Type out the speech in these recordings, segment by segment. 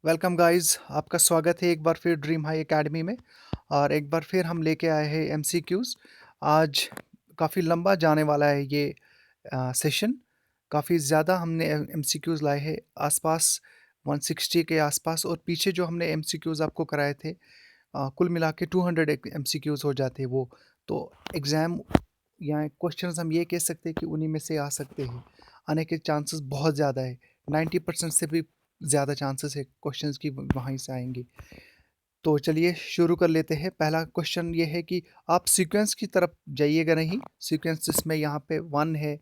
Welcome guys, आपका स्वागत है एक बार फिर ड्रीम हाई एकेडमी में। और एक बार फिर हम लेके आए हैं एमसीक्यूज़। आज काफ़ी लंबा जाने वाला है ये सेशन। काफ़ी ज़्यादा हमने एमसीक्यूज़ लाए हैं, आसपास 160 के आसपास। और पीछे जो हमने एमसीक्यूज़ आपको कराए थे, कुल मिला के 200 एमसीक्यूज़ हो जाते हैं वो। तो एग्ज़ाम या क्वेश्चंस हम ये कह सकते हैं कि उन्हीं में से आ सकते हैं। आने के चांसेस बहुत ज़्यादा है, 90% से भी ज़्यादा चांसेस है क्वेश्चंस की वहीं से आएंगे। तो चलिए शुरू कर लेते हैं। पहला क्वेश्चन ये है कि आप सीक्वेंस की तरफ जाइएगा नहीं। सीक्वेंस जिसमें यहाँ पे 1 है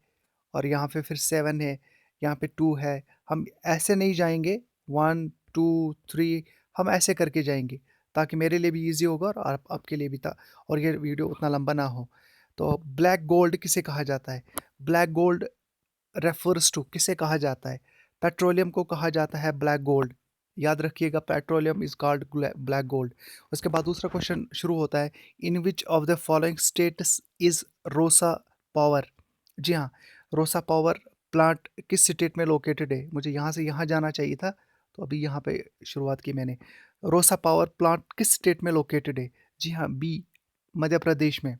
और यहाँ पे फिर 7 है, यहाँ पे 2 है। हम ऐसे नहीं जाएंगे 1 2 3, हम ऐसे करके जाएंगे ताकि मेरे लिए भी इजी होगा और आपके लिए भी था, और ये वीडियो उतना लंबा ना हो। तो ब्लैक गोल्ड किसे कहा जाता है? ब्लैक गोल्ड रेफर्स टू किसे कहा जाता है? पेट्रोलियम को कहा जाता है ब्लैक गोल्ड। याद रखिएगा, petroleum is called black gold. उसके बाद दूसरा क्वेश्चन शुरू होता है, in which of the following states is Rosa power? जी हाँ, रोसा पावर प्लांट किस स्टेट में लोकेटेड है? मुझे यहाँ से यहाँ जाना चाहिए था, तो अभी यहाँ पे शुरुआत की मैंने। रोसा पावर प्लांट किस स्टेट में लोकेटेड है? जी हाँ, बी, मध्य प्रदेश में।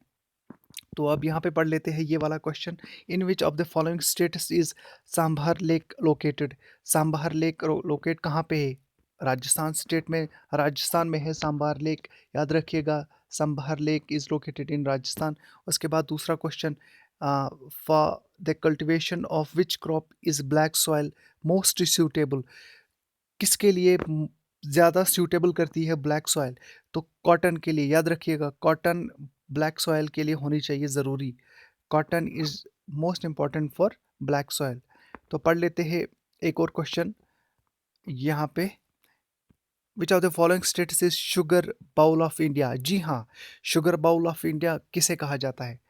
तो अब यहाँ पे पढ़ लेते हैं ये वाला question, in which of the following states is sambar lake located? Sambar lake locate कहाँ पे है? राजस्थान स्टेट में, राजस्थान में है सांभर लेक। याद रखिएगा, सांभर लेक इज लोकेटेड इन राजस्थान। उसके बाद दूसरा question, for the cultivation of which crop is black soil most suitable? किसके लिए ज़्यादा सूटेबल करती है ब्लैक सॉइल? तो कॉटन के लिए। याद रखिएगा, कॉटन ब्लैक सॉइल के लिए होनी चाहिए ज़रूरी। Cotton is most important for black soil. तो पढ़ लेते हैं एक और क्वेश्चन यहाँ पे, which of the following states is sugar bowl of India? जी हाँ, शुगर बाउल ऑफ इंडिया किसे कहा जाता है?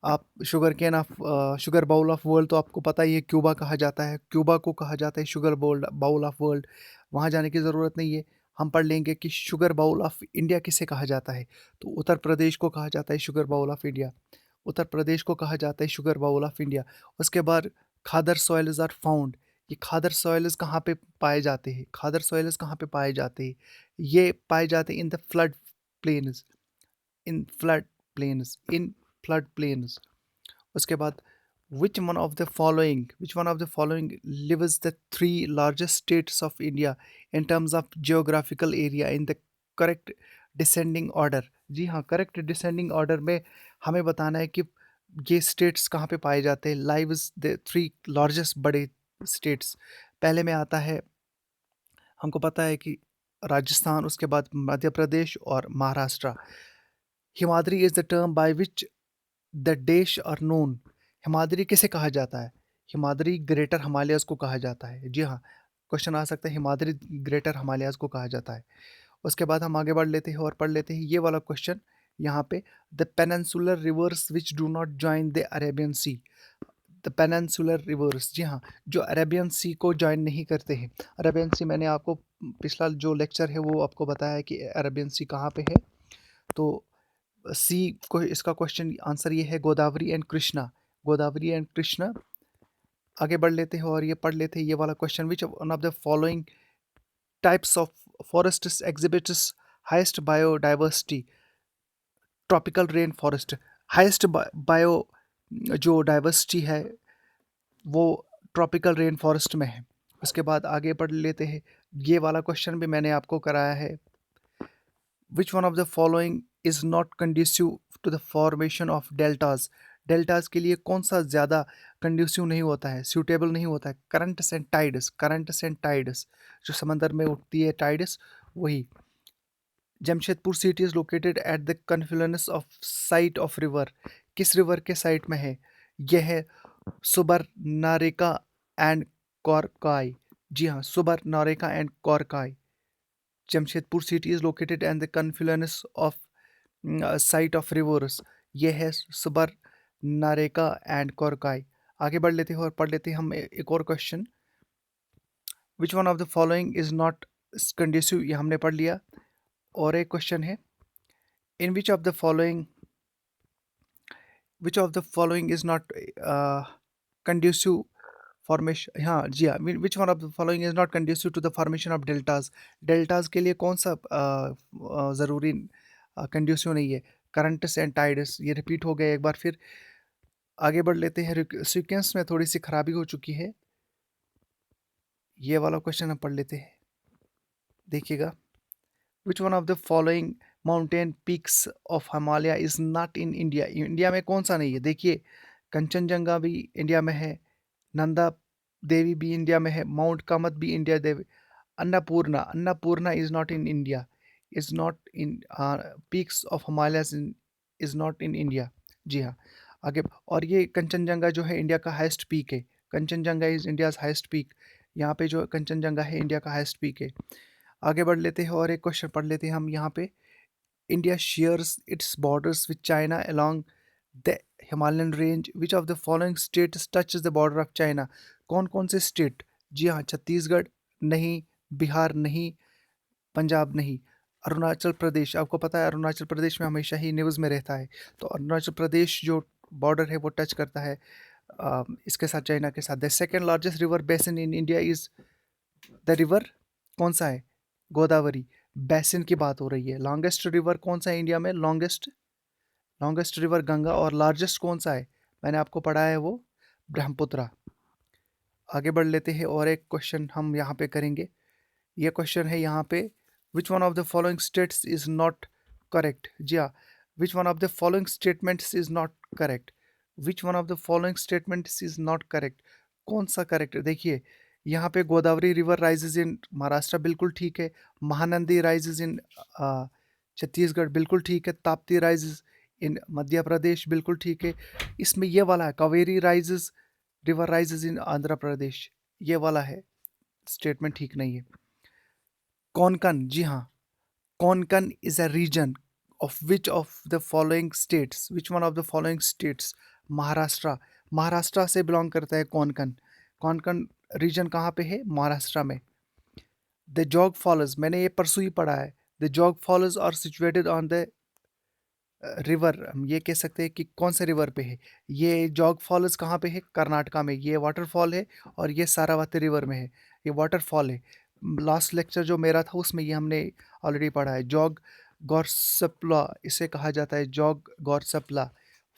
आप sugar cane of sugar bowl of world तो आपको पता ही है, क्यूबा कहा जाता है। क्यूबा को कहा जाता है शुगर बाउल ऑफ वर्ल्ड। वहाँ जाने की ज़रूरत नहीं है। हम पढ़ लेंगे कि शुगर बाउल ऑफ इंडिया किसे कहा जाता है। तो उत्तर प्रदेश को कहा जाता है sugar bowl of India. Uttar Pradesh को कहा जाता है शुगर बाउल ऑफ इंडिया। उसके बाद खादर सॉइल्स आर फाउंड। ये खादर सॉइल्स कहाँ पे पाए जाते हैं? खादर सॉइल्स कहाँ पे पाए जाते हैं? ये पाए जाते हैं in the flood plains. In flood plains, in flood plains. उसके बाद, which one of the following lives the three largest states of India in terms of geographical area in the correct descending order? जी हाँ, correct descending order में हमें बताना है कि ये states कहाँ पे पाए जाते हैं। लाइव्स द थ्री लार्जेस्ट बड़े स्टेट्स। पहले में आता है, हमको पता है कि राजस्थान, उसके बाद मध्य प्रदेश और Maharashtra. Himadri is the term by which the देश आर नोन। हिमाद्री किसे कहा जाता है? हिमाद्री ग्रेटर हिमालयस को कहा जाता है। जी हाँ, क्वेश्चन आ सकता है, हिमाद्री ग्रेटर हिमालयस को कहा जाता है। उसके बाद हम आगे बढ़ लेते हैं और पढ़ लेते हैं ये वाला क्वेश्चन यहाँ पे, the peninsular rivers which do not join the Arabian sea. The peninsular rivers, जी हाँ, जो अरेबियन सी को ज्वाइन नहीं करते हैं। अरेबियन सी मैंने आपको पिछला जो लेक्चर है वो आपको बताया है कि अरेबियन सी कहाँ पे है। तो सी को इसका क्वेश्चन आंसर ये है, गोदावरी एंड कृष्णा। गोदावरी एंड कृष्णा। आगे बढ़ लेते हैं और ये पढ़ लेते हैं ये वाला question, which one of the following types of forest exhibits highest biodiversity? Tropical rain forest. Highest bio जो डाइवर्सिटी है वो ट्रॉपिकल रेन फॉरेस्ट में है। उसके बाद आगे पढ़ लेते हैं, ये वाला क्वेश्चन भी मैंने आपको कराया है, which one of the following is not conducive to the formation of deltas? Deltas के लिए कौन सा ज़्यादा कंड्यूसिव नहीं होता है, सूटेबल नहीं होता है? Currents and tides. Currents and tides, जो समंदर में उठती है टाइड्स, वही। Jamshedpur city is located at the confluence of site of river. किस रिवर के साइट में है? यह है सुबर नारेका एंड कौरकाई। जी हाँ, Subarnarekha and Kharkai. Jamshedpur city is located at the confluence of site of rivers. ये है सुबर नारेका एंड कौरकाई। आगे बढ़ लेते हैं और पढ़ लेते हैं हम एक और question, which one of the following is not conducive, ये हमने पढ़ लिया। और एक क्वेश्चन है, in which of the following is not conducive formation, हाँ जी हाँ, which one of the following is not conducive to the formation of deltas. Deltas के लिए कौन सा ज़रूरी कंड्यूसिव नहीं है? करंट्स एंड टाइड्स, ये रिपीट हो गए एक बार फिर। आगे बढ़ लेते हैं, सीक्वेंस में थोड़ी सी खराबी हो चुकी है। ये वाला क्वेश्चन हम पढ़ लेते हैं, देखिएगा। Which one of the following mountain peaks of Himalaya is not in India? India में कौन सा नहीं है? देखिए, कंचनजंगा भी इंडिया में है, नंदा देवी भी इंडिया में है, माउंट कामत भी India Devi, Annapurna, Annapurna is not in India, is not in peaks of Himalayas is not in India. जी हाँ, आगे। और ये कंचनजंगा जो है इंडिया का हाईएस्ट पीक है, Kanchenjunga is India's highest peak. यहाँ पे जो कंचनजंगा है इंडिया का हाईएस्ट पीक है। आगे बढ़ लेते हैं और एक क्वेश्चन पढ़ लेते हैं हम यहाँ पे। India shares it's borders with China along the Himalayan range, which of the following states touches the border of China? कौन कौन से स्टेट? जी हाँ, छत्तीसगढ़ नहीं, बिहार नहीं, पंजाब नहीं, अरुणाचल प्रदेश। आपको पता है अरुणाचल प्रदेश में हमेशा ही न्यूज़ में रहता है, तो अरुणाचल प्रदेश जो बॉर्डर है वो टच करता है इसके साथ, चाइना के साथ। The second largest river basin in India is the river, कौन सा है? गोदावरी। बेसिन की बात हो रही है। लॉन्गेस्ट रिवर कौन सा है इंडिया में? Longest river Ganga. और लार्जेस्ट कौन सा है? मैंने आपको पढ़ा है वो ब्रह्मपुत्र। आगे बढ़ लेते हैं और एक क्वेश्चन हम यहाँ पे करेंगे। ये क्वेश्चन है यहाँ पे, which one of the following states is not correct? जी हाँ, which one of the following statements is not correct? Which one of the following statements is not correct? कौन सा करेक्ट है? देखिए, यहाँ पे Godavari river rises in Maharashtra, बिल्कुल ठीक है। महानंदी राइजेज इन छत्तीसगढ़, बिल्कुल ठीक है। ताप्ती राइजेज इन मध्य प्रदेश, बिल्कुल ठीक है। इसमें ये वाला है, Kaveri rises, river rises in Andhra Pradesh, ये वाला है स्टेटमेंट ठीक नहीं है। कोंकण, जी हाँ, Konkan is a region of which of the following states? Which one of the following states? Maharashtra, Maharashtra से बिलोंग करता है कोंकण। कोंकण रीजन कहाँ पे है? महाराष्ट्र में। द जोग फॉलोज, मैंने ये परसों ही पढ़ा है। The Jog falls are situated on the river, हम ये कह सकते हैं कि कौन से रिवर पे है ये जॉग फॉल्स? कहाँ पे है? कर्नाटका में। ये वाटरफॉल है और ये सारावती रिवर में है, ये वाटरफॉल है। लास्ट लेक्चर जो मेरा था उसमें ये हमने ऑलरेडी पढ़ा है। जॉग गौरसप्ला इसे कहा जाता है, जॉग गौरसप्ला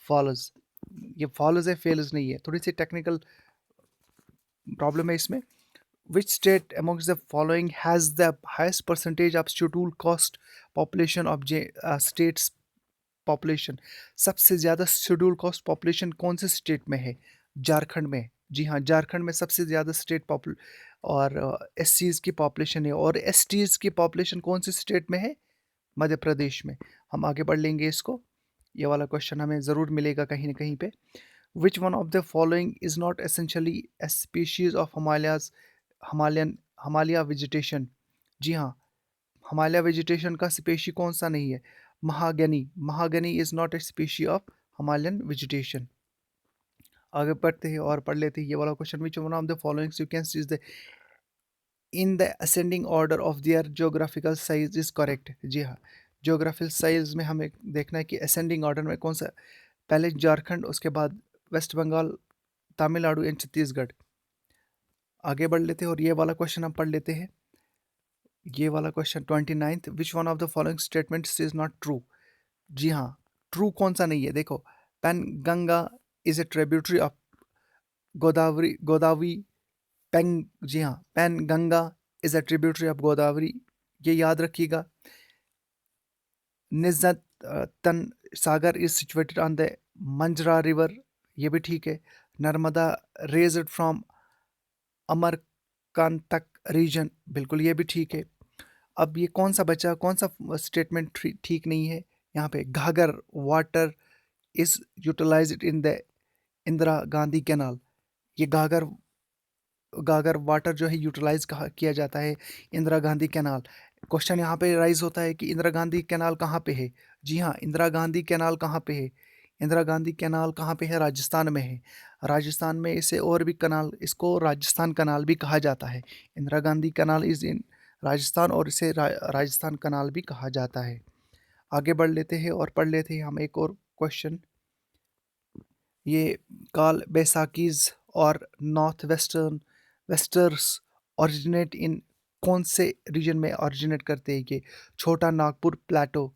फॉल्स। ये फॉल्स है, फेल्स नहीं है, थोड़ी सी टेक्निकल प्रॉब्लम है इसमें। Which state amongst the following has the highest percentage of scheduled cost population of states population? सबसे ज़्यादा शेड्यूल कास्ट पॉपुलेशन कौन से स्टेट में है? झारखंड में। जी हाँ, झारखंड में सबसे ज़्यादा स्टेट पॉपुल और एस की पॉपुलेशन है। और एस की पॉपुलेशन कौन से स्टेट में है? मध्य प्रदेश में। हम आगे बढ़ लेंगे इसको, ये वाला क्वेश्चन हमें ज़रूर मिलेगा कहीं ना कहीं पे। Which one of the following is not essentially a species of Himalayas, Himalayan Himalaya vegetation? जी हाँ, हिमालय वेजिटेशन का स्पेशी कौन सा नहीं है? Mahogany, mahogany is not a species of Himalayan vegetation. आगे बढ़ते हैं और पढ़ लेते हैं ये वाला question. Which one of the following sequence is the in the ascending order of their geographical size is correct? जी हाँ, ज्योग्राफिकल साइज में हमें देखना है कि असेंडिंग ऑर्डर में कौन सा, पहले झारखंड, उसके बाद वेस्ट बंगाल, तमिलनाडु एंड छत्तीसगढ़। आगे बढ़ लेते हैं और ये वाला क्वेश्चन हम पढ़ लेते हैं। ये वाला question 29th, which one of the following statements is not true? जी हाँ, ट्रू कौन सा नहीं है? देखो, Penganga is a tributary of Godavari, Godavari Peng, जी हाँ, Penganga is a tributary of Godavari, ये याद रखिएगा। Nizam Sagar is situated on the Manjira river, ये भी ठीक है। Narmada raised from Amarkantak region, बिल्कुल ये भी ठीक है। अब ये कौन सा बचा, कौन सा स्टेटमेंट ठीक नहीं है? यहाँ पे Ghaghara water is utilized in the Indira Gandhi canal, ये घाघर, घाघर वाटर जो है यूटिलाइज किया जाता है इंदिरा गांधी कैनाल। क्वेश्चन यहाँ पे राइज होता है कि इंदिरा गांधी कैनाल कहाँ पे है? जी हाँ, इंदिरा गांधी कैनाल कहाँ पे है? इंदिरा गांधी कैनाल कहाँ पे है? राजस्थान में है। राजस्थान में इसे और भी कनाल, इसको राजस्थान कनाल भी कहा जाता है। Indira Gandhi canal is in Rajasthan और इसे राजस्थान कनाल भी कहा जाता है। आगे बढ़ लेते हैं और पढ़ लेते हैं हम एक और क्वेश्चन। ये काल बैसाखीज और नॉर्थ वेस्टर्स ओरिजिनेट इन कौन से रीजन में ओरिजिनेट करते हैं ये? छोटा नागपुर प्लेटो,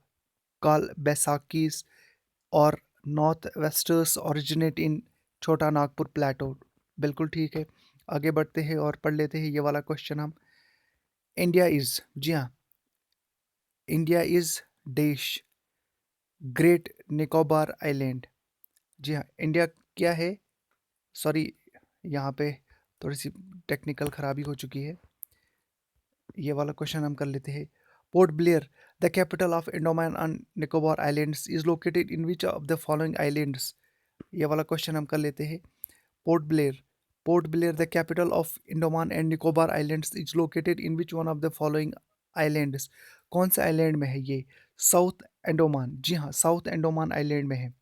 काल बैसाकीज और नॉर्थ वेस्टर्स ओरिजिनेट इन छोटा नागपुर प्लेटो। बिल्कुल ठीक है। आगे बढ़ते हैं और पढ़ लेते हैं ये वाला क्वेश्चन हम। इंडिया इज, जी हाँ, इंडिया इज देश ग्रेट निकोबार आइलैंड। जी हाँ, इंडिया क्या है? सॉरी, यहाँ पे थोड़ी सी टेक्निकल खराबी हो चुकी है। ये वाला क्वेश्चन हम कर लेते हैं। Port Blair, the capital of Andaman and Nicobar islands, is located in which of the following islands? ये वाला क्वेश्चन हम कर लेते हैं। Port Blair, port Blair the capital of Andaman and Nicobar islands is located in which one of the following islands? कौन से island में है ये? साउथ अंडमान, जी हाँ, साउथ अंडमान आइलैंड में है।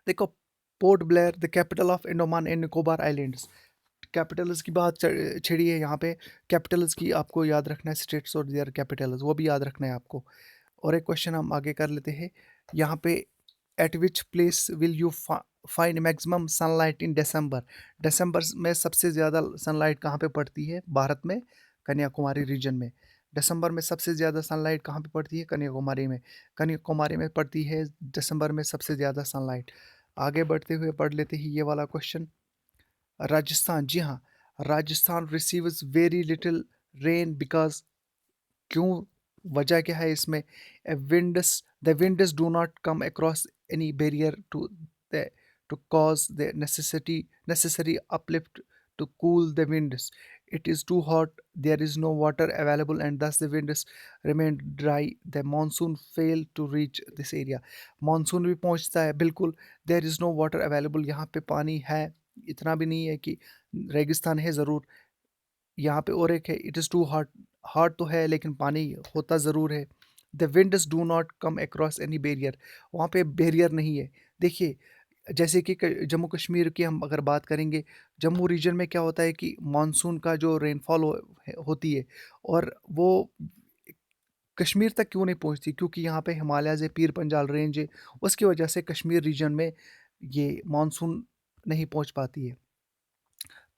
देखो, port Blair the capital of Andaman and Nicobar islands, Capitals की बात छिड़ी है यहाँ पे। कैपिटल्स की आपको याद रखना है, स्टेट्स और देयर कैपिटल्स, वो भी याद रखना है आपको। और एक क्वेश्चन हम आगे कर लेते हैं यहाँ पे। At which place will you find maximum sunlight in December? दिसंबर में सबसे ज़्यादा सनलाइट कहाँ पे पड़ती है भारत में? कन्याकुमारी रीजन में। दिसंबर में सबसे ज़्यादा सनलाइट कहाँ पे पड़ती है? कन्याकुमारी में। कन्याकुमारी में पड़ती है दिसंबर में सबसे ज़्यादा सनलाइट। आगे बढ़ते हुए पढ़ लेते हैं ये वाला क्वेश्चन। राजस्थान, जी हाँ, Rajasthan receives very little rain because, क्यों, वजह क्या है इसमें? The winds do not come across any barrier the two cause the necessary uplift to cool the winds. It is too hot, there is no water available, and thus the winds remain dry. The monsoon failed to reach this area. Monsoon भी पहुंचता है, बिल्कुल। There is no water available, यहाँ पे पानी है, इतना भी नहीं है कि रेगिस्तान है ज़रूर यहाँ पे। और एक है, it is too hot, hot तो है लेकिन पानी होता ज़रूर है। The winds do not come across any barrier, वहाँ पे बैरियर नहीं है। देखिए, जैसे कि जम्मू कश्मीर की हम अगर बात करेंगे, जम्मू रीजन में क्या होता है कि मानसून का जो रेनफॉल होती है, और वो कश्मीर तक क्यों नहीं पहुंचती? क्योंकि यहाँ पे हिमालय है, पीर पंजाल रेंज है, उसकी वजह से कश्मीर रीजन में ये मानसून नहीं पहुंच पाती है।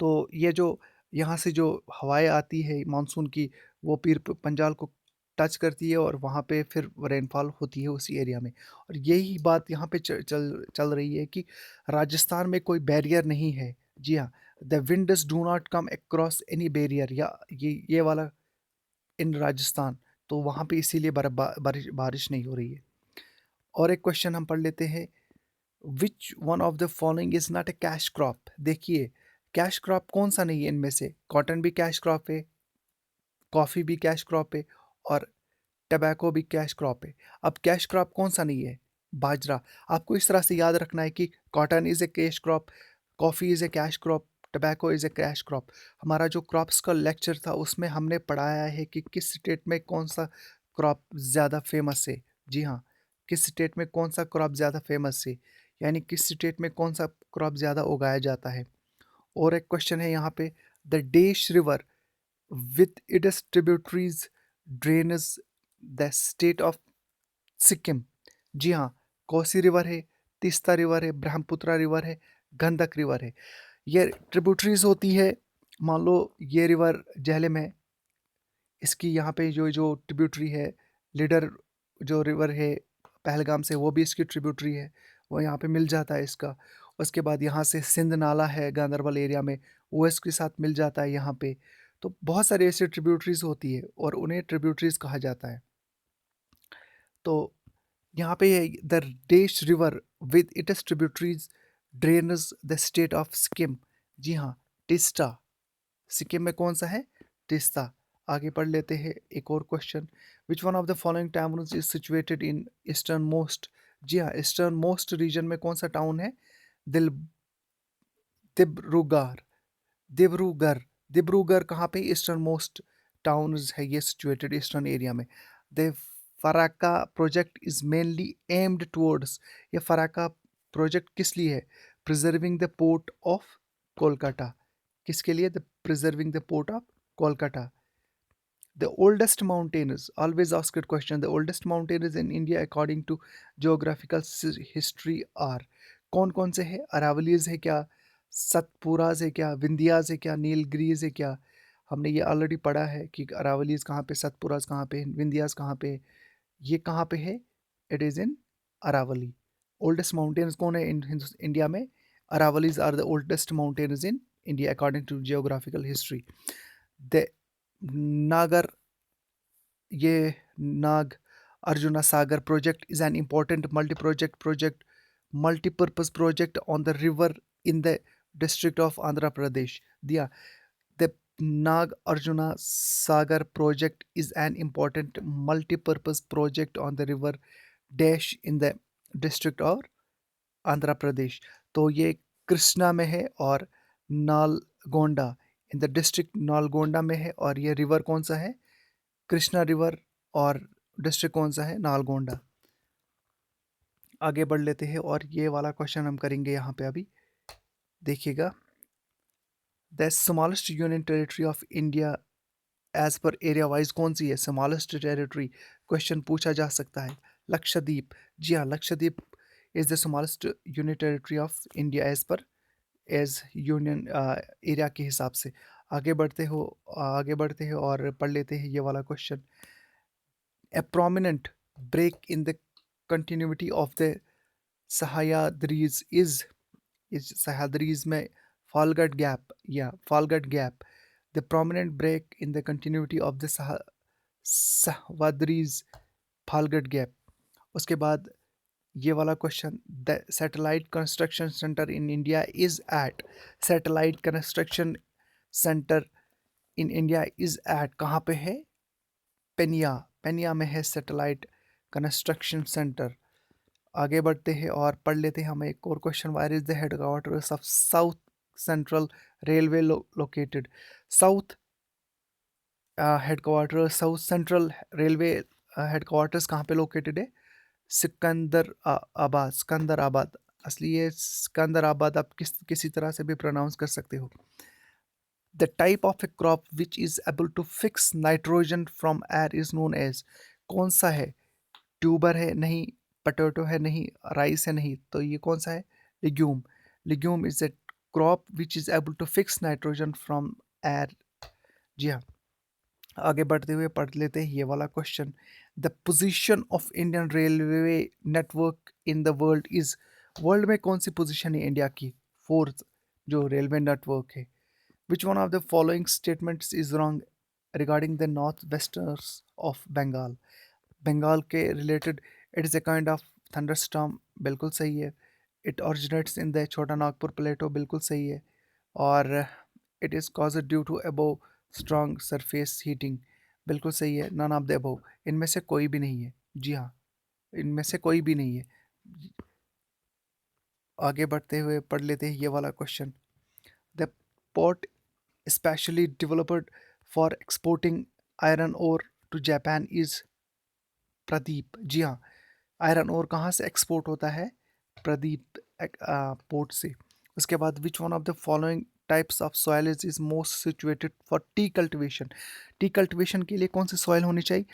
तो ये जो यहाँ से जो हवाएं आती है मानसून की, वो पीर पंजाल को टच करती है और वहाँ पे फिर रेनफॉल होती है उसी एरिया में। और यही बात यहाँ पे चल चल रही है कि राजस्थान में कोई बैरियर नहीं है। जी हाँ, the winds do not come across any barrier, या ये वाला इन राजस्थान, तो वहाँ पे इसीलिए बारिश बारिश नहीं हो रही है। और एक क्वेश्चन हम पढ़ लेते हैं। विच one of the following is not A cash crop? देखिए, कैश क्रॉप कौन सा नहीं है इनमें से? कॉटन भी कैश क्रॉप है, कॉफ़ी भी कैश क्रॉप है, और टबैको भी कैश क्रॉप है। अब कैश क्रॉप कौन सा नहीं है? बाजरा। आपको इस तरह से याद रखना है कि cotton is a cash crop, coffee is a cash crop, tobacco is a cash crop. हमारा जो क्रॉप्स का लेक्चर था उसमें हमने पढ़ाया है कि किस स्टेट में कौन सा क्रॉप ज़्यादा फेमस है। जी हाँ, किस स्टेट में कौन सा क्रॉप ज़्यादा फेमस है, यानी किस स्टेट में कौन सा क्रॉप ज़्यादा उगाया जाता है। और एक क्वेश्चन है यहाँ पे। The dash river with its tributaries drains the state of Sikkim? जी हाँ, कोसी रिवर है, तीस्ता रिवर है, ब्रह्मपुत्रा रिवर है, गंडक रिवर है। ये ट्रिब्यूटरीज होती है। मान लो ये रिवर झेलम है, इसकी यहाँ पे जो जो ट्रिब्यूटरी है, लीडर जो रिवर है पहलगाम से, वो भी इसकी ट्रिब्यूटरी है, वो यहाँ पे मिल जाता है इसका। उसके बाद यहाँ से सिंध नाला है गांदरबल एरिया में, वो इसके साथ मिल जाता है यहाँ पे। तो बहुत सारे ऐसे ट्रिब्यूटरीज होती है और उन्हें ट्रिब्यूटरीज कहा जाता है। तो यहाँ पे the dash river with its tributaries drains the state of Sikkim. जी हाँ, टिस्टा। सिक्किम में कौन सा है? तीस्ता। आगे पढ़ लेते हैं एक और question. Which one of the following towns is situated in eastern most? जी हाँ, ईस्टर्न मोस्ट रीजन में कौन सा टाउन है? दिल दिब्रूगढ़। दिब्रूगढ़, दिब्रूगढ़ कहाँ पे? ईस्टर्न मोस्ट टाउन है ये, सिचुएटेड ईस्टर्न एरिया में। The Farakka project is mainly aimed towards, ये फराक्का प्रोजेक्ट किस लिए है? Preserving the port of Kolkata. किसके लिए? The preserving the port of Kolkata. The oldest mountain is always asked question. The oldest mountain is in India according to geographical history are, कौन कौन से है? अरावलीज है क्या, सतपुरा से क्या, विंध्या से क्या, नीलगिरी से क्या? हमने ये ऑलरेडी पढ़ा है कि अरावलीज कहाँ पे, सतपुराज कहाँ पे, विंध्यास कहाँ पे, ये कहाँ पे है? It is in Aravalli. Oldest mountains कौन है इंडिया में? Aravallis are the oldest mountains in India according to geographical history. The नागर ये नाग Arjuna Sagar project is an important multi-purpose project on the river in the district of Andhra Pradesh. दिया, the Nag Arjuna Sagar project is an important multi-purpose project on the river dash in the district of Andhra Pradesh. तो ये कृष्णा में है और Nalgonda in the district Nalgonda में है, और ये रिवर कौन सा है? कृष्णा रिवर। और डिस्ट्रिक्ट कौन सा है? नालगोंडा। आगे बढ़ लेते हैं और ये वाला क्वेश्चन हम करेंगे यहाँ पे अभी, देखिएगा। The smallest union territory of India as per area wise कौन सी है? स्मॉलेस्ट टेरिटरी क्वेश्चन पूछा जा सकता है। लक्षद्वीप। जी हाँ, Lakshadweep is the smallest union territory of India as union area के हिसाब से। आगे बढ़ते हो और पढ़ लेते हैं ये वाला question. A prominent break in the continuity of the Sahyadris is Sahyadris में फाल्गुट गैप या Palghat gap. The prominent break in the continuity of the Sahyadris Palghat gap. उसके बाद ये वाला question, the satellite construction centre in India is at. Satellite construction centre in India is at कहाँ पे है? पेनिया। पेनिया में है सैटेलाइट कंस्ट्रक्शन सेंटर। आगे बढ़ते हैं और पढ़ लेते हैं हम एक और question. Wire is the headquarters of south central railway located. South headquarter south central railway headquarters कहाँ पे लोकेटेड है? सिकंदराबाद। असली ये सिकंदराबाद, आप किसी तरह से भी प्रोनाउंस कर सकते हो। The type of a crop which is able to fix nitrogen from air is known as. कौन सा है? ट्यूबर है? नहीं। पटेटो है? नहीं। राइस है? नहीं। तो ये कौन सा है? Legume. Legume is a crop which is able to fix nitrogen from air. जी हाँ। आगे बढ़ते हुए पढ़ लेते हैं ये वाला question. The position of Indian railway network in the world is. World में कौन सी पोजीशन है इंडिया की? फोर्थ जो रेलवे नेटवर्क है। Which one of the following statements is wrong regarding the north western of Bengal. Bengal के related it is a kind of thunderstorm, बिल्कुल सही है। इट ओरिजिनेट्स इन द छोटा नागपुर प्लेटो, बिल्कुल सही है। और it is cause due to above strong surface heating, बिल्कुल सही है। नन ऑफ द अबोव, इनमें से कोई भी नहीं है। जी हाँ, इनमें से कोई भी नहीं है। आगे बढ़ते हुए पढ़ लेते हैं ये वाला question. The port specially developed for exporting iron ore to Japan is Paradip. जी हाँ, आयरन ओर कहाँ से एक्सपोर्ट होता है? प्रदीप पोर्ट से। उसके बाद विच one of the following types of soil is most situated for T cultivation. T cultivation के लिए कौन सी सॉइल होनी चाहिए?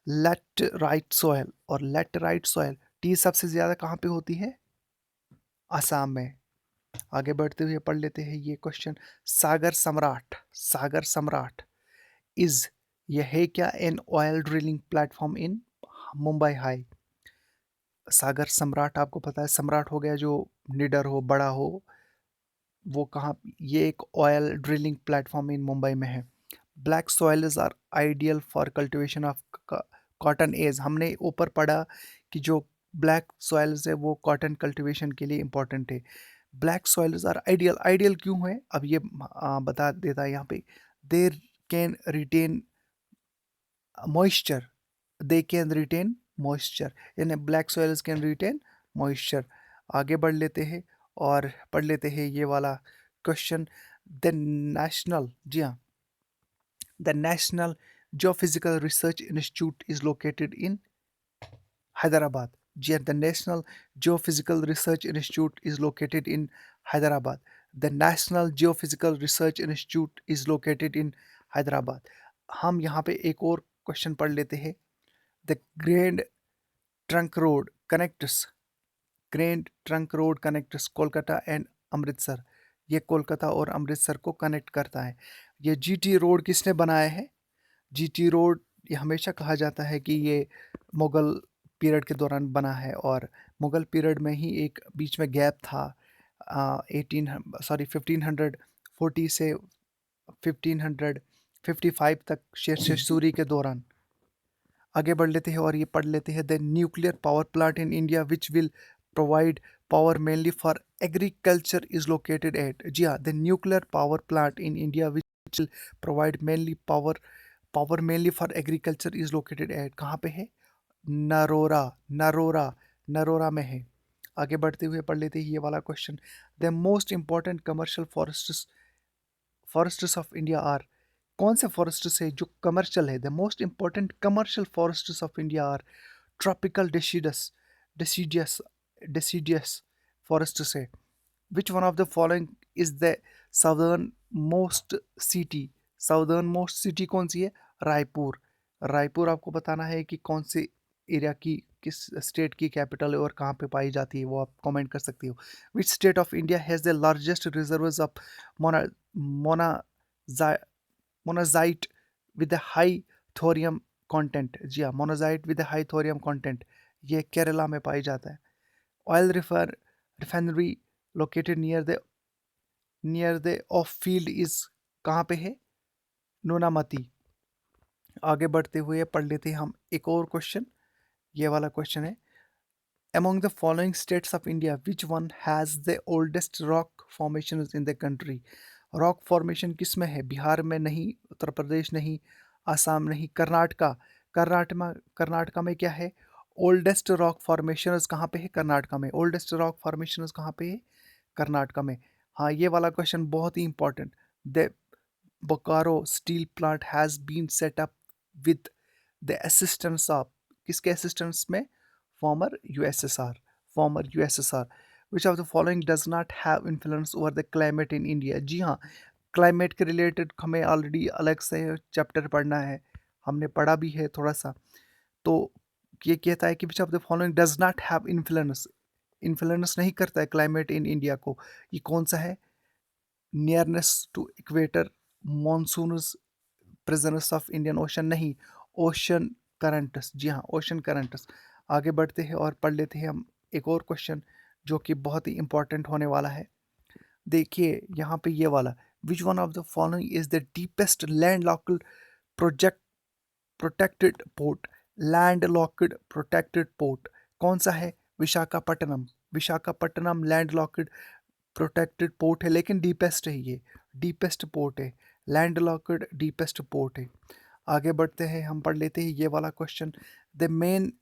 Laterite soil. और लैटराइट सॉइल टी सबसे ज़्यादा कहाँ पे होती है? आसाम में। आगे बढ़ते हुए पढ़ लेते हैं ये क्वेश्चन। सागर सम्राट इज, यह है क्या? An oil drilling platform in Mumbai high. Sagar Samrat आपको पता है, सम्राट हो गया जो निडर हो, बड़ा हो, वो कहाँ? ये एक oil drilling platform in Mumbai में है। Black soils are ideal for cultivation of cotton as. हमने ऊपर पढ़ा कि जो ब्लैक सॉइल्स है वो कॉटन कल्टीवेशन के लिए इंपॉर्टेंट है। Black soils are ideal. Ideal क्यों है? अब ये बता देता है यहाँ पे। There can retain moisture, they can retain moisture, यानी black soils can retain moisture. आगे बढ़ लेते हैं और पढ़ लेते हैं ये वाला क्वेश्चन। द नेशनल, जी हाँ, the national geophysical research institute is located in Hyderabad. जी हाँ, the national geophysical research institute is located in Hyderabad. The national geophysical research institute is located in Hyderabad. हम यहाँ पे एक और क्वेश्चन पढ़ लेते हैं। The grand trunk road connects, grand trunk road connects Kolkata and Amritsar. ये कोलकाता और अमृतसर को कनेक्ट करता है। ये जीटी रोड किसने बनाया है? जीटी रोड ये हमेशा कहा जाता है कि ये मुग़ल पीरियड के दौरान बना है, और मुग़ल पीरियड में ही एक बीच में गैप था 1540 से 1555 तक शेर सूरी के दौरान। आगे बढ़ लेते हैं और ये पढ़ लेते हैं, the nuclear power plant in India which will provide power mainly for agriculture is located at. जी हाँ, the nuclear power plant in India which will provide mainly power mainly for agriculture is located at. कहाँ पे है? नरोरा। नरोरा नरोरा में है। आगे बढ़ते हुए पढ़ लेते हैं ये वाला question, the most important commercial forests of India are. कौन से फॉरेस्ट्स है जो कमर्शियल है? The most important commercial forests of India are tropical deciduous deciduous forests है। Which one of the following is the southern most city? Southern most city कौन सी है? रायपुर। रायपुर आपको बताना है कि कौन से एरिया की, किस स्टेट की कैपिटल है और कहाँ पे पाई जाती है, वो आप कमेंट कर सकती हो। Which state of India has the largest reserves of mona mona monazite with high thorium content? जी हाँ, monazite with high thorium content ये केरला में पाई जाता है। Oil refinery located near the of field is कहाँ पे है? नूनामती। आगे बढ़ते हुए पढ़ लेते हैं हम एक और क्वेश्चन। ये वाला क्वेश्चन है, among the following states of India which one has the oldest rock formations in the country? Rock formation किस में है? बिहार में नहीं, उत्तर प्रदेश नहीं, आसाम नहीं, कर्नाटका। कर्नाटका में क्या है? ओल्डेस्ट रॉक फॉर्मेशंस कहाँ पे है? कर्नाटका में। ओल्डेस्ट रॉक फॉर्मेशंस कहाँ पे है? कर्नाटका में। हाँ, ये वाला क्वेश्चन बहुत ही important. The Bokaro steel plant has been set up with the assistance of, किसके असिस्टेंस में? Former USSR. Former USSR. Which of the following does not have influence over the climate in India? जी हाँ, climate के related हमें already अलग से chapter पढ़ना है, हमने पढ़ा भी है थोड़ा सा। तो ये कहता है कि विच of the following does not have influence, influence नहीं करता है क्लाइमेट इन इंडिया को। ये कौन सा है? Nearness to equator, monsoons, presence of Indian ocean नहीं, ओशन करंट्स। जी हाँ, ओशन करंट्स। आगे बढ़ते हैं और पढ़ लेते हैं हम एक और क्वेश्चन जो कि बहुत ही इंपॉर्टेंट होने वाला है। देखिए यहाँ पे ये वाला, विच one of the following is the deepest land locked project protected port? Land locked protected port कौन सा है? Visakhapatnam. Visakhapatnam land locked protected port है, लेकिन डीपेस्ट है, ये डीपेस्ट पोर्ट है, लैंड लॉक्ड डीपेस्ट पोर्ट है। आगे बढ़ते हैं, हम पढ़ लेते हैं ये वाला question, the main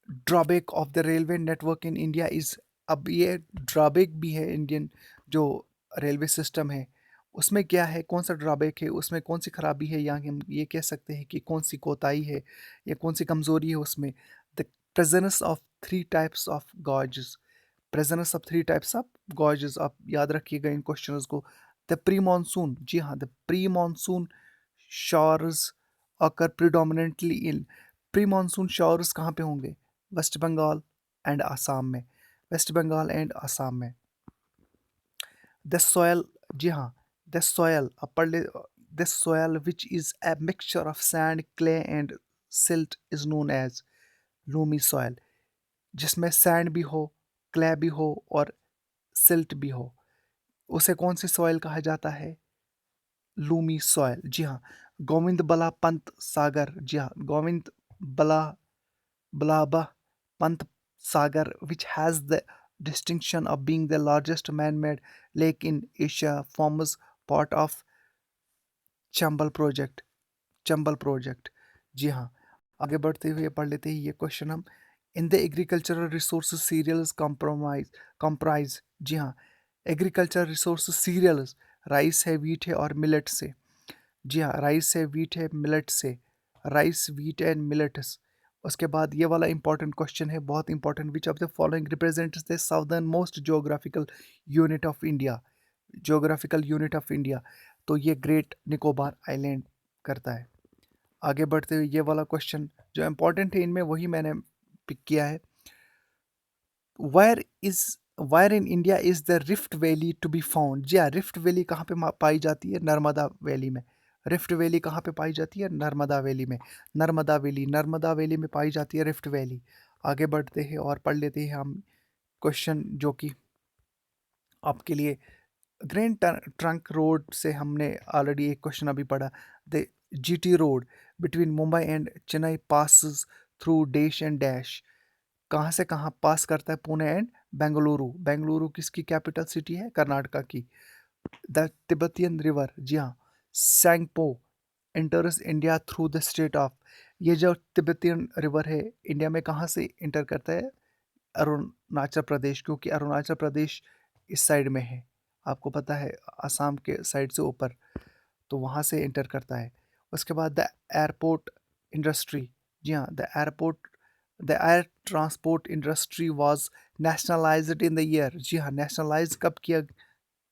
drawback of the railway network in India is. अब ये ड्रॉबैक भी है, इंडियन जो रेलवे सिस्टम है उसमें क्या है, कौन सा ड्रॉबैक है, उसमें कौन सी खराबी है, या हम ये कह सकते हैं कि कौन सी कोताही है या कौन सी कमज़ोरी है उसमें? The presence of three types of gorges. Presence of three types of gorges, आप याद रखिएगा इन क्वेश्चंस को। द प्री मानसून, जी हाँ, the pre monsoon showers occur predominantly in. Pre monsoon showers कहाँ पे होंगे? वेस्ट बंगाल एंड आसाम में। वेस्ट बंगाल एंड आसाम में। द सॉयल, जी हाँ, द सॉयल, अब पढ़ ले, the soil which is a mixture of sand, clay and silt is known as loamy soil. जिसमें सैंड भी हो, क्ले भी हो और सिल्ट भी हो, उसे कौन सी सॉइल कहा जाता है? Lumi soil. जी हाँ, गोविंद बला पंत सागर, जी हाँ, गोविंद बला Ballabh Pant Sagar which has the distinction of being the largest man-made lake in Asia forms part of Chambal project. Chambal project, जी हाँ। आगे बढ़ते हुए पढ़ लेते हैं ये क्वेश्चन हम, in the agricultural resource cereals comprise. जी हाँ, एग्रीकल्चर रिसोर्स सीरियल्स, राइस है, वीट है और मिलेट से। जी हाँ, राइस है, वीट है, मिलेट से। Rice, wheat and millets. उसके बाद ये वाला इंपॉर्टेंट क्वेश्चन है, बहुत important, which of the following represents the southern most geographical unit of India? Geographical unit of India, तो ये ग्रेट निकोबार आइलैंड करता है। आगे बढ़ते हुए ये वाला क्वेश्चन जो इंपॉर्टेंट है इनमें वही मैंने पिक किया है, where is where in India is the rift valley to be found. जी हाँ, रिफ्ट वैली कहाँ पे पाई जाती है? नर्मदा वैली में। रिफ्ट वैली कहाँ पे पाई जाती है? नर्मदा वैली में। नर्मदा वैली में पाई जाती है रिफ्ट वैली। आगे बढ़ते हैं और पढ़ लेते हैं हम क्वेश्चन जो कि आपके लिए ग्रैंड ट्रंक रोड से हमने ऑलरेडी एक क्वेश्चन अभी पढ़ा। The GT road between Mumbai and Chennai passes through dash and dash. कहाँ से कहाँ पास करता है? पुणे एंड बेंगलुरु। बेंगलुरु किसकी कैपिटल सिटी है? कर्नाटका की। द तिब्बतियन रिवर, जी हाँ, Tsangpo enters India through the state of. ये जो तिब्बतियन रिवर है इंडिया में कहाँ से इंटर करता है? अरुणाचल प्रदेश, क्योंकि अरुणाचल प्रदेश इस साइड में है, आपको पता है, असम के साइड से ऊपर, तो वहाँ से इंटर करता है। उसके बाद द एयरपोर्ट इंडस्ट्री, जी हाँ, the air transport industry was nationalised in the year. जी हाँ, नेशनलाइज कब किया?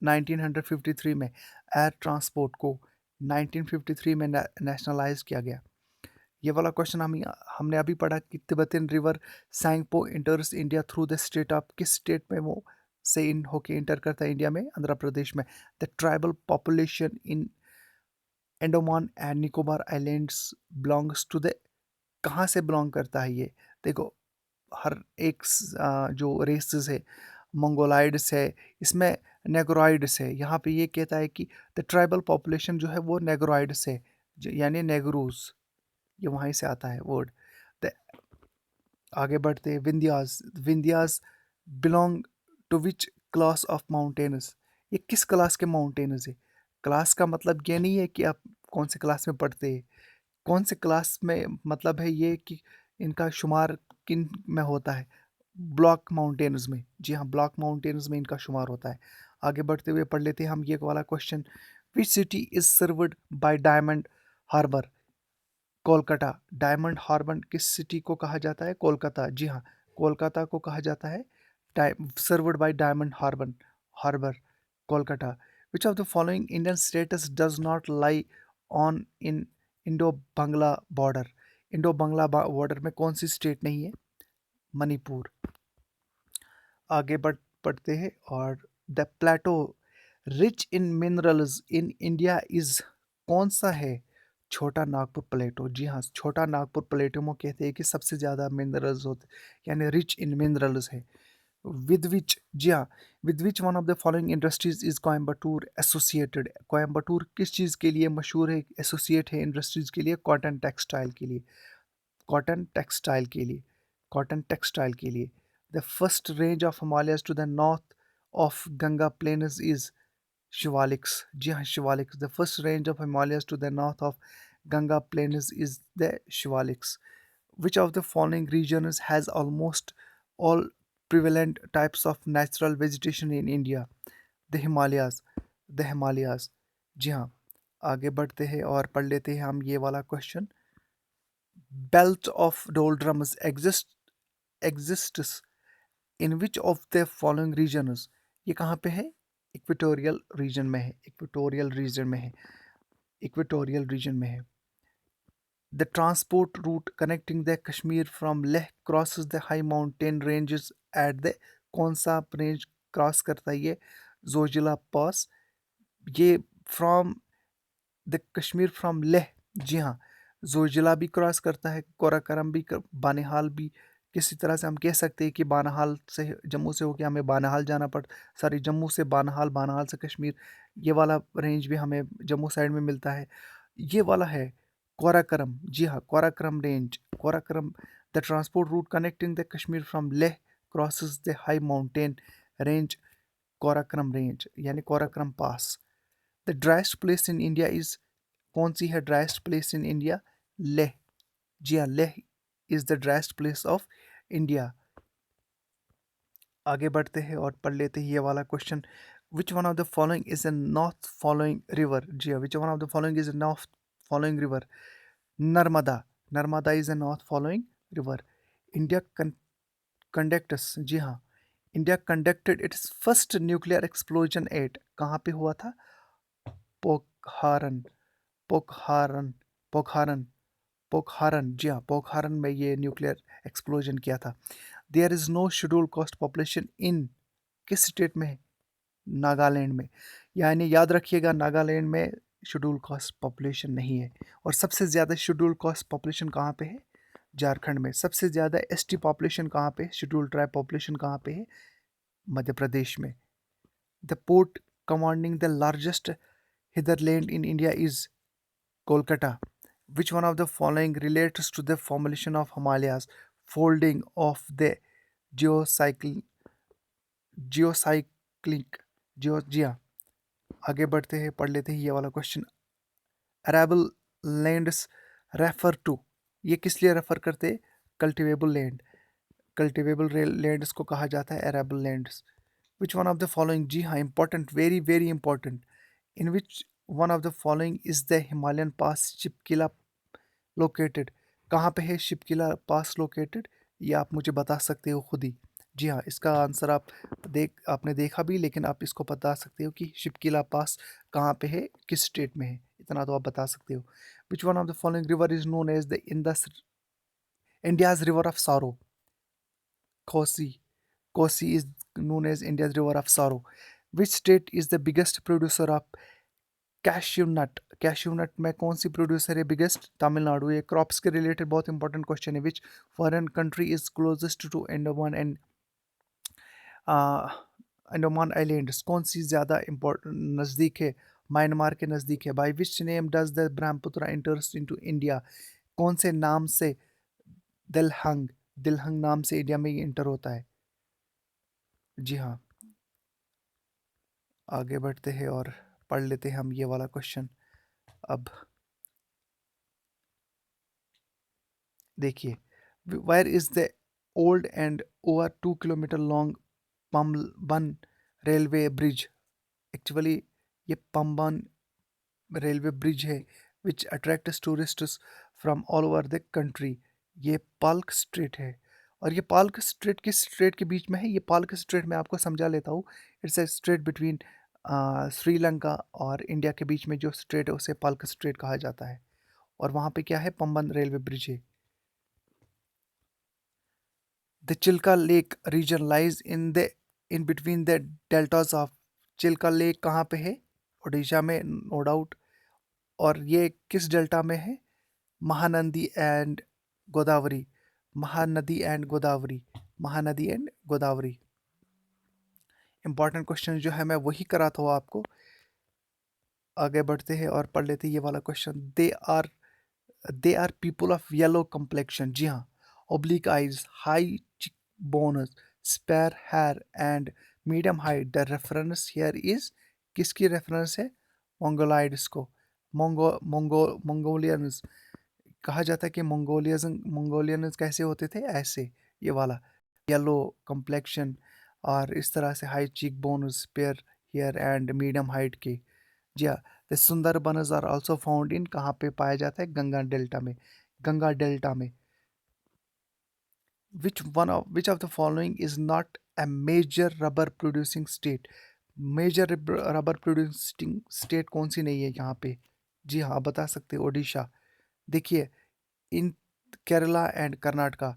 1953 में। एयर ट्रांसपोर्ट को 1953 में नेशनलाइज किया गया। ये वाला क्वेश्चन हमने अभी पढ़ा कि Tibetan river Tsangpo enters India through the state of. किस स्टेट में वो से इन होके इंटर करता है इंडिया में? आंध्र प्रदेश में। The tribal population in Andaman and Nicobar islands belongs to the. कहाँ से बिलोंग करता है ये? देखो, हर एक जो रेसेस है, मंगोलाइड्स है, इसमें नेग्रोइड्स है। यहाँ पे ये कहता है कि द ट्राइबल पॉपुलेशन जो है वो नेग्रोइड्स है, यानी नेग्रूज, ये वहीं से आता है वर्ड। आगे बढ़ते हैं। Vindhyas, Vindhyas belong to which class of mountains. ये किस क्लास के माउंटेन्स है? क्लास का मतलब ये नहीं है कि आप कौन से क्लास में पढ़ते हैं, कौन से क्लास में मतलब है ये कि इनका शुमार किन में होता है? ब्लॉक माउंटेन्स में। जी हाँ, ब्लॉक माउंटेन्स में इनका शुमार होता है। आगे बढ़ते हुए पढ़ लेते हैं हम ये वाला question. Which city is served by Diamond Harbour? Kolkata. Diamond Harbour किस सिटी को कहा जाता है? कोलकाता। जी हाँ, कोलकाता को कहा जाता है served by Diamond Harbour. Harbour, Kolkata. Which of the following Indian states does not lie on in Indo Bangla border? Indo Bangla border में कौन सी स्टेट नहीं है? मणिपुर। आगे पढ़ते हैं और the plateau rich in minerals in India is कौन सा है? छोटा नागपुर प्लेटो। जी हाँ, छोटा नागपुर प्लेटो में कहते हैं कि सबसे ज़्यादा मिनरल्स होते, यानी रिच इन मिनरल्स है। विद विच, जी हाँ, with which one of the following industries is Coimbatore associated? Coimbatore किस चीज़ के लिए मशहूर है, एसोसिएट है इंडस्ट्रीज के लिए? कॉटन टेक्सटाइल के लिए। कॉटन टेक्सटाइल के लिए। कॉटन टेक्सटाइल के लिए। The first range of Himalayas to the north of Ganga plains is Shivaliks. जी हाँ, Shivaliks. The first range of Himalayas to the north of Ganga plains is the Shivaliks. Which of the following regions has almost all prevalent types of natural vegetation in India? The Himalayas. The Himalayas. जी हाँ, आगे बढ़ते हैं और पढ़ लेते हैं हम ये वाला question. Belt of डोलड्रम्स exists in which of the following regions? ये कहाँ पे है? इक्वेटोरियल रीजन में है। इक्वेटोरियल रीजन में है। इक्वेटोरियल रीजन में है। The transport route connecting the Kashmir from Leh crosses the high mountain ranges at the कौन सा रेंज क्रॉस करता है ये? जोजिला पास। ये from the Kashmir from Leh, जी हाँ, जोजिला भी क्रॉस करता है, कोराकरम भी बानिहाल भी। किसी तरह से हम कह सकते हैं कि बानिहाल से, जम्मू से होकर हमें बानिहाल जाना सॉरी, जम्मू से बानिहाल, बानिहाल से कश्मीर, ये वाला रेंज भी हमें जम्मू साइड में मिलता है। ये वाला है कोराकरम। जी हाँ, Karakoram range. Karakoram, the transport route connecting the Kashmir from Leh crosses the high mountain range, Karakoram range, यानी Karakoram pass. The driest place in India is, कौन सी है driest place in India? Leh. जी हाँ, Leh is the driest place of India. आगे बढ़ते हैं और पढ़ लेते हैं ये वाला question. Which one of the following is a north following river? जी हाँ, which one of the following is a north following river? Narmada. Narmada is a north following river. India conducts, जी हाँ, India conducted its first nuclear explosion at, कहाँ पे हुआ था? पोखरान। पोखरान। पोखरान। पोखरान, जी हाँ, पोखरान में ये न्यूक्लियर एक्सप्लोजन किया था। There is no scheduled caste population in किस स्टेट में है? नागालैंड में। यानी याद रखिएगा, नागालैंड में शेड्यूल कास्ट पॉपुलेशन नहीं है। और सबसे ज़्यादा शेड्यूल कास्ट पॉपुलेशन कहाँ पे है? झारखंड में। सबसे ज़्यादा एसटी पॉपुलेशन कहाँ पे है? शेड्यूल ट्राइब पॉपुलेशन कहाँ पे है? मध्य प्रदेश में। The port commanding the largest hinterland in India is Kolkata. Which one of the following relates to the formation of Himalayas? Folding of the geocyclic geocyclic Georgia. आगे बढ़ते हैं, पढ़ लेते हैं ये वाला question. Arable lands refer to, ये किस लिए रेफर करते हैं? Cultivable land. कल्टिवेबल लैंड्स को कहा जाता है arable lands. Which one of the following, जी हाँ important, very very important, in which one of the following is the Himalayan pass Shipkila located? कहाँ पे है शिपकिला पास लोकेटेड? ये आप मुझे बता सकते हो खुद ही। जी हाँ, इसका आंसर आपने देखा भी, लेकिन आप इसको बता सकते हो कि शिपकिला पास कहाँ पे है, किस स्टेट में है, इतना तो आप बता सकते हो। Which one of the following river is known as the India's river of sorrow? Kosi. Kosi is known as India's river of sorrow. Which state is the biggest producer of cashew nut? Cashew nut में कौन सी producer है biggest? Tamil Nadu. ये crops के related बहुत important question है। Which foreign country is closest to Andaman and Andaman islands? कौन सी ज़्यादा इम्पोर्टेंट नज़दीक है? म्यांमार के नज़दीक है। By which name does the Brahmaputra इंटर्स into India? कौन से नाम से दिलहंग, दिलहंग नाम से इंडिया में इंटर होता है? जी हाँ, आगे बढ़ते हैं और पढ़ लेते हैं हम ये वाला क्वेश्चन। अब देखिए, where is the old and over 2 kilometre long Pamban railway bridge? Actually ये पम्बन रेलवे ब्रिज है which attracts tourists from all over the country. ये पाल्क स्ट्रेट है। और ये पाल्क स्ट्रेट किस स्ट्रेट के बीच में है? ये पाल्क स्ट्रेट मैं आपको समझा लेता हूँ। It's a straight between Sri Lanka और इंडिया के बीच में जो स्ट्रेट है उसे पाल्क स्ट्रेट कहा जाता है। और वहाँ पे क्या है? पम्बन रेलवे ब्रिज है। The Chilka Lake region lies in between the deltas of Chilka lake कहाँ पे है? उड़ीसा में, नो डाउट। और ये किस डेल्टा में है? Mahanadi and Godavari. Mahanadi and Godavari. Mahanadi and Godavari. Important question जो है मैं वही कराता हूँ आपको। आगे बढ़ते हैं और पढ़ लेते हैं ये वाला question. They are people of yellow complexion. जी हाँ। Oblique eyes, high cheek bones, spare hair and medium height. The reference here is, किसकी रेफरेंस है? मंगोलाइड्स को। मंगोलियंस कहा जाता है कि मंगोलियंस कैसे होते थे? ऐसे, ये वाला येलो कम्प्लेक्शन और इस तरह से high cheek bones, spare hair and medium height के। जी हाँ। The Sundarbans are also found in, कहाँ पे पाया जाता है? गंगा डेल्टा में। गंगा डेल्टा में। which of the following is not a major rubber producing state? Major rubber producing state कौन सी नहीं है यहाँ पे? जी हाँ, आप बता सकते हो। ओडिशा। देखिए, इन केरला एंड कर्नाटका,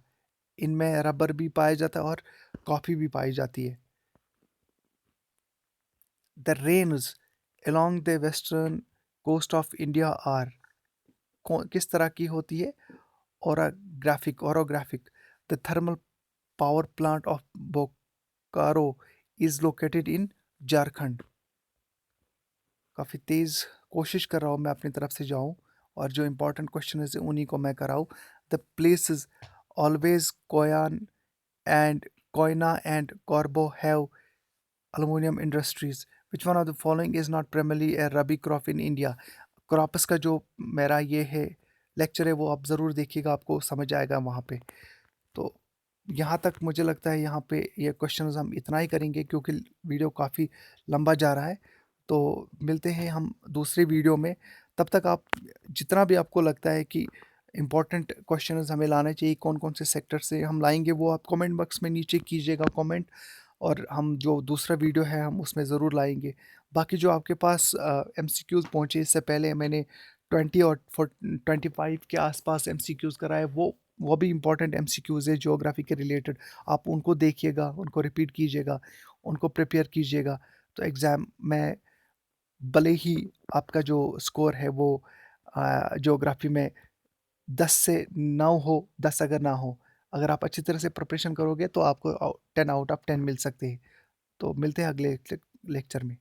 इनमें रबर भी पाया जाता है और कॉफ़ी भी पाई जाती है। The rains along the western coast of India are, किस तरह की होती है? Orographic. The thermal power plant of Bokaro is located in Jharkhand. काफ़ी तेज़ कोशिश कर रहा हूँ मैं अपनी तरफ से जाऊँ और जो इंपॉर्टेंट क्वेश्चन है उन्हीं को मैं कराऊँ। The places Alwaye Koyna and Korba have aluminium industries. Which one of the following is not primarily a rabi crop in India? Crops का जो मेरा ये है लेक्चर है वो आप ज़रूर देखिएगा, आपको समझ आएगा वहाँ पे। तो यहाँ तक मुझे लगता है यहाँ पे ये क्वेश्चंस हम इतना ही करेंगे क्योंकि वीडियो काफ़ी लंबा जा रहा है। तो मिलते हैं हम दूसरे वीडियो में। तब तक आप जितना भी आपको लगता है कि इम्पोर्टेंट क्वेश्चंस हमें लाने चाहिए, कौन कौन से सेक्टर से हम लाएंगे, वो आप कमेंट बॉक्स में नीचे कीजिएगा कमेंट, और हम जो दूसरा वीडियो है हम उसमें ज़रूर लाएंगे। बाकी जो आपके पास MCQs पहुँचे, इससे पहले मैंने 20 और 25 के आसपास MCQs कराए, वो भी इम्पॉर्टेंट MCQs है ज्योग्राफी के रिलेटेड। आप उनको देखिएगा, उनको रिपीट कीजिएगा उनको प्रिपेयर कीजिएगा। तो एग्ज़ाम में भले ही आपका जो स्कोर है वो ज्योग्राफ़ी में 10 से 9 हो, 10 अगर ना हो, अगर आप अच्छी तरह से प्रिपरेशन करोगे तो आपको 10 आउट ऑफ 10 मिल सकते हैं। तो मिलते हैं अगले लेक्चर में।